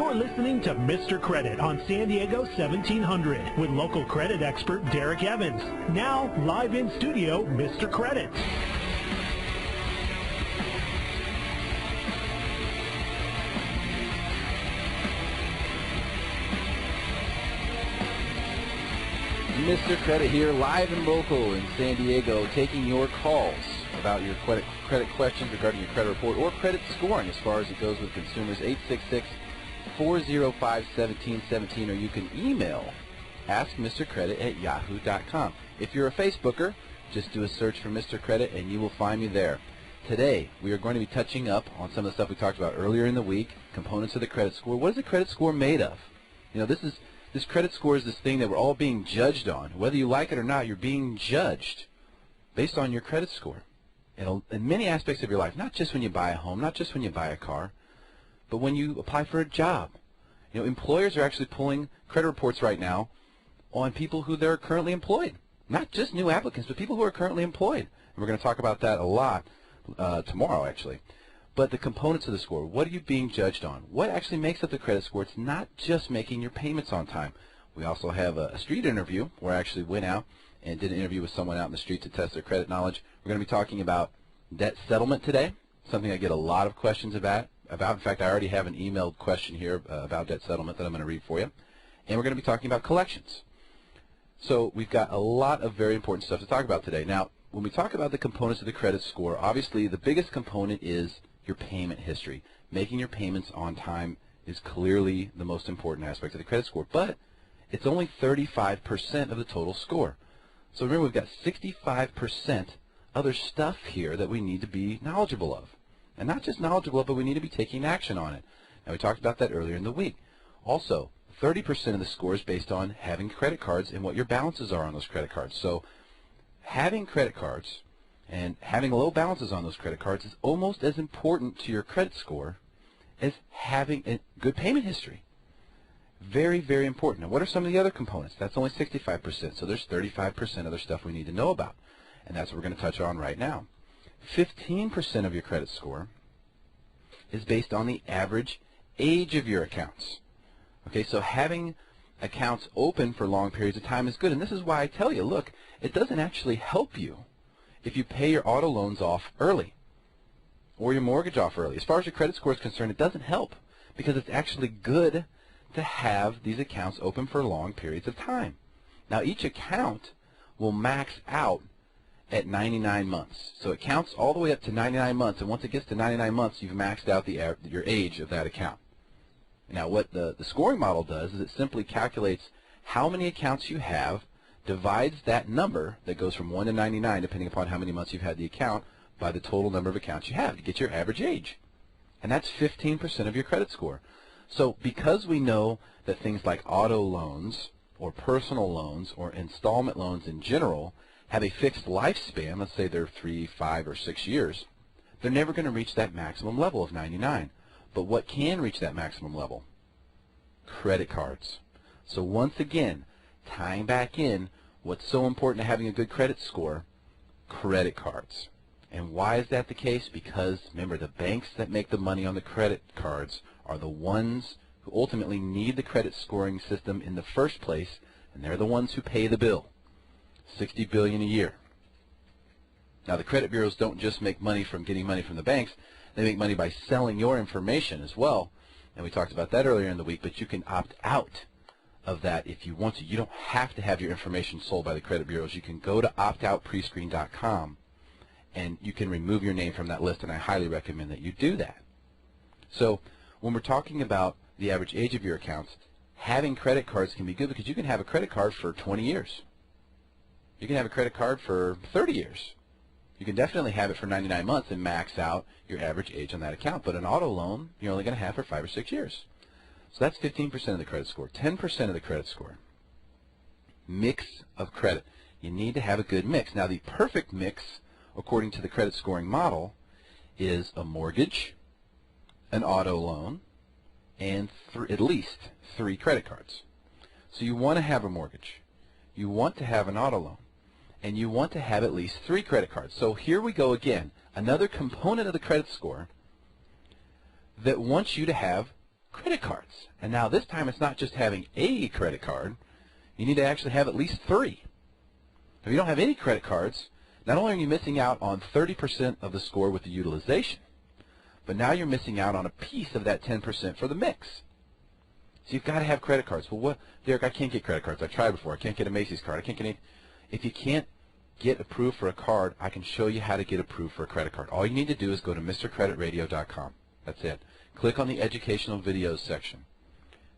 You're listening to Mr. Credit on San Diego 1700 with local credit expert Derek Evans. Now, live in studio, Mr. Credit. Mr. Credit here, live and local in San Diego, taking your calls about your credit questions regarding your credit report or credit scoring as far as it goes with consumers. 866-405-1717, or you can email askmrcredit@yahoo.com. If you're a Facebooker, just do a search for Mr. Credit and you will find me there. Today, we are going to be touching up on some of the stuff we talked about earlier in the week, components of the credit score. What is a credit score made of? You know, this credit score is this thing that we're all being judged on. Whether you like it or not, you're being judged based on your credit score. In many aspects of your life, not just when you buy a home, not just when you buy a car, but when you apply for a job. You know, employers are actually pulling credit reports right now on people who they're currently employed. Not just new applicants, but people who are currently employed. And we're going to talk about that a lot tomorrow, actually. But the components of the score, what are you being judged on? What actually makes up the credit score? It's not just making your payments on time. We also have a street interview where I actually went out and did an interview with someone out in the street to test their credit knowledge. We're going to be talking about debt settlement today, something I get a lot of questions about. In fact, I already have an emailed question here about debt settlement that I'm going to read for you. And we're going to be talking about collections. So we've got a lot of very important stuff to talk about today. Now, when we talk about the components of the credit score, obviously the biggest component is your payment history. Making your payments on time is clearly the most important aspect of the credit score, but it's only 35% of the total score. So remember, we've got 65% other stuff here that we need to be knowledgeable of. And not just knowledgeable of, but we need to be taking action on it. Now, we talked about that earlier in the week. Also, 30% of the score is based on having credit cards and what your balances are on those credit cards. So having credit cards and having low balances on those credit cards is almost as important to your credit score as having a good payment history. Very, very important. Now, what are some of the other components? That's only 65%, so there's 35% other stuff we need to know about, and that's what we're going to touch on right now. 15% of your credit score is based on the average age of your accounts. Okay, so having accounts open for long periods of time is good, and this is why I tell you, look, it doesn't actually help you if you pay your auto loans off early or your mortgage off early. As far as your credit score is concerned, it doesn't help because it's actually good to have these accounts open for long periods of time. Now, each account will max out at 99 months. So it counts all the way up to 99 months, and once it gets to 99 months, you've maxed out your age of that account. Now, what the scoring model does is it simply calculates how many accounts you have, divides that number that goes from 1 to 99, depending upon how many months you've had the account, by the total number of accounts you have to get your average age. And that's 15% of your credit score. So because we know that things like auto loans or personal loans or installment loans in general have a fixed lifespan, let's say they're 3, 5, or 6 years, they're never going to reach that maximum level of 99. But what can reach that maximum level? Credit cards. So once again, tying back in, what's so important to having a good credit score? Credit cards. And why is that the case? Because, remember, the banks that make the money on the credit cards are the ones who ultimately need the credit scoring system in the first place, and they're the ones who pay the bill. $60 billion a year. Now, the credit bureaus don't just make money from getting money from the banks. They make money by selling your information as well. And we talked about that earlier in the week, but you can opt out of that if you want to. You don't have to have your information sold by the credit bureaus. You can go to optoutprescreen.com and you can remove your name from that list, and I highly recommend that you do that. So when we're talking about the average age of your accounts, having credit cards can be good because you can have a credit card for 20 years. You can have a credit card for 30 years. You can definitely have it for 99 months and max out your average age on that account. But an auto loan, you're only going to have for 5 or 6 years. So that's 15% of the credit score. 10% of the credit score. Mix of credit. You need to have a good mix. Now, the perfect mix, according to the credit scoring model, is a mortgage, an auto loan, and at least 3 credit cards. So you want to have a mortgage. You want to have an auto loan. And you want to have at least 3 credit cards. So here we go again. Another component of the credit score that wants you to have credit cards. And now this time it's not just having a credit card. You need to actually have at least 3. If you don't have any credit cards, not only are you missing out on 30% of the score with the utilization, but now you're missing out on a piece of that 10% for the mix. So you've got to have credit cards. Well, what, Derek, I can't get credit cards. I tried before. I can't get a Macy's card. I can't get any. If you can't get approved for a card, I can show you how to get approved for a credit card. All you need to do is go to MrCreditRadio.com. That's it. Click on the educational videos section.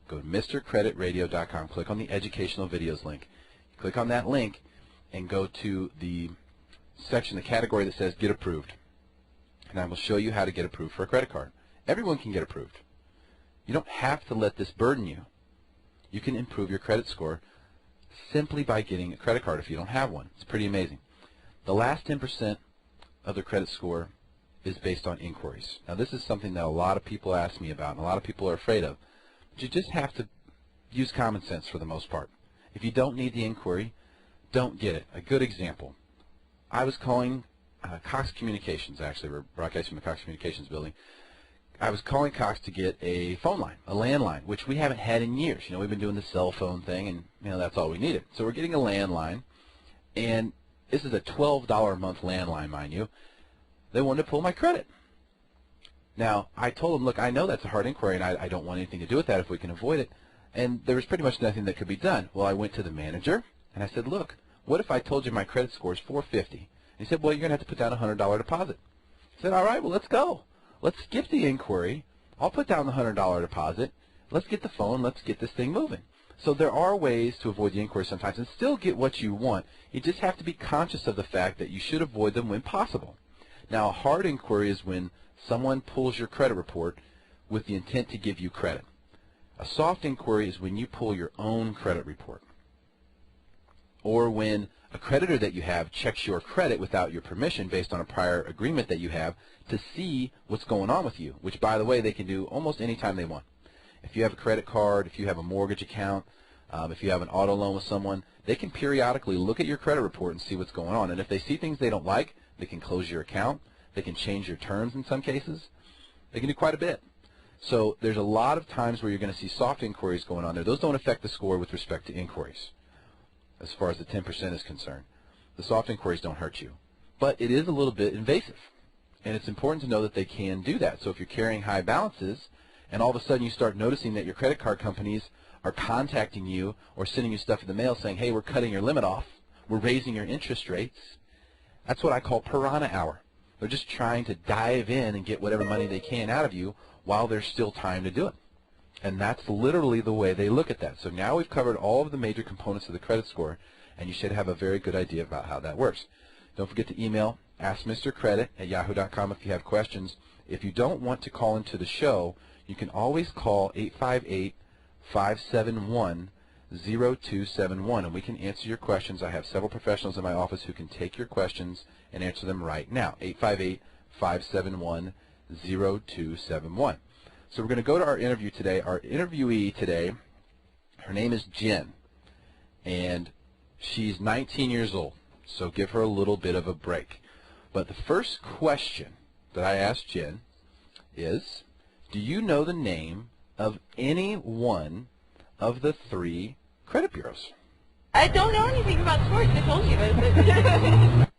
Go to MrCreditRadio.com. Click on the educational videos link. Click on that link and go to the section, the category that says Get Approved. And I will show you how to get approved for a credit card. Everyone can get approved. You don't have to let this burden you. You can improve your credit score simply by getting a credit card if you don't have one. It's pretty amazing. The last 10% of the credit score is based on inquiries. Now this is something that a lot of people ask me about and a lot of people are afraid of. But you just have to use common sense for the most part. If you don't need the inquiry, don't get it. A good example. I was calling Cox Communications, actually. We're broadcasting from the Cox Communications building. I was calling Cox to get a phone line, a landline, which we haven't had in years. You know, we've been doing the cell phone thing, and that's all we needed. So we're getting a landline, and this is a $12 a month landline, mind you. They wanted to pull my credit. Now, I told them, look, I know that's a hard inquiry, and I don't want anything to do with that if we can avoid it. And there was pretty much nothing that could be done. Well, I went to the manager, and I said, look, what if I told you my credit score is 450? And he said, well, you're going to have to put down a $100 deposit. I said, all right, well, let's go. Let's skip the inquiry. I'll put down the $100 deposit. Let's get the phone. Let's get this thing moving. So there are ways to avoid the inquiry sometimes and still get what you want. You just have to be conscious of the fact that you should avoid them when possible. Now, a hard inquiry is when someone pulls your credit report with the intent to give you credit. A soft inquiry is when you pull your own credit report, or when a creditor that you have checks your credit without your permission based on a prior agreement that you have to see what's going on with you, which, by the way, they can do almost any time they want. If you have a credit card, if you have a mortgage account, if you have an auto loan with someone, they can periodically look at your credit report and see what's going on. And if they see things they don't like, they can close your account. They can change your terms in some cases. They can do quite a bit. So there's a lot of times where you're going to see soft inquiries going on there. Those don't affect the score with respect to inquiries as far as the 10% is concerned. The soft inquiries don't hurt you. But it is a little bit invasive. And it's important to know that they can do that. So if you're carrying high balances and all of a sudden you start noticing that your credit card companies are contacting you or sending you stuff in the mail saying, hey, we're cutting your limit off, we're raising your interest rates, that's what I call piranha hour. They're just trying to dive in and get whatever money they can out of you while there's still time to do it. And that's literally the way they look at that. So now we've covered all of the major components of the credit score, and you should have a very good idea about how that works. Don't forget to email AskMrCredit@yahoo.com if you have questions. If you don't want to call into the show, you can always call 858-571-0271, and we can answer your questions. I have several professionals in my office who can take your questions and answer them right now. 858-571-0271. So we're going to go to our interview today. Our interviewee today, her name is Jen, and she's 19 years old, so give her a little bit of a break. But the first question that I asked Jen is, do you know the name of any one of the 3 credit bureaus? I don't know anything about sports. I told you about it.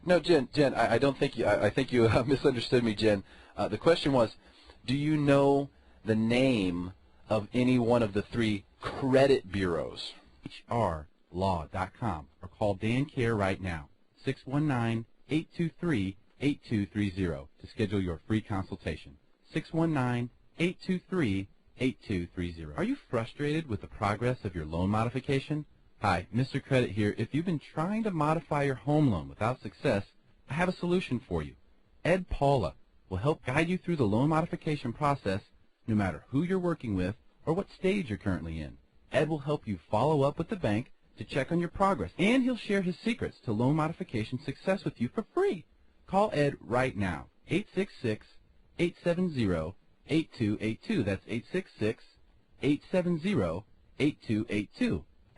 No, Jen, I don't think you. I think you misunderstood me, Jen. The question was, do you know the name of any one of the 3 credit bureaus? HRlaw.com, or call Dan Care right now, 619-823-8230, to schedule your free consultation. 619-823-8230. Are you frustrated with the progress of your loan modification? Hi, Mr. Credit here. If you've been trying to modify your home loan without success, I have a solution for you. Ed Paula will help guide you through the loan modification process no matter who you're working with or what stage you're currently in. Ed will help you follow up with the bank to check on your progress, and he'll share his secrets to loan modification success with you for free. Call Ed right now, 866-870-8282. That's 866-870-8282.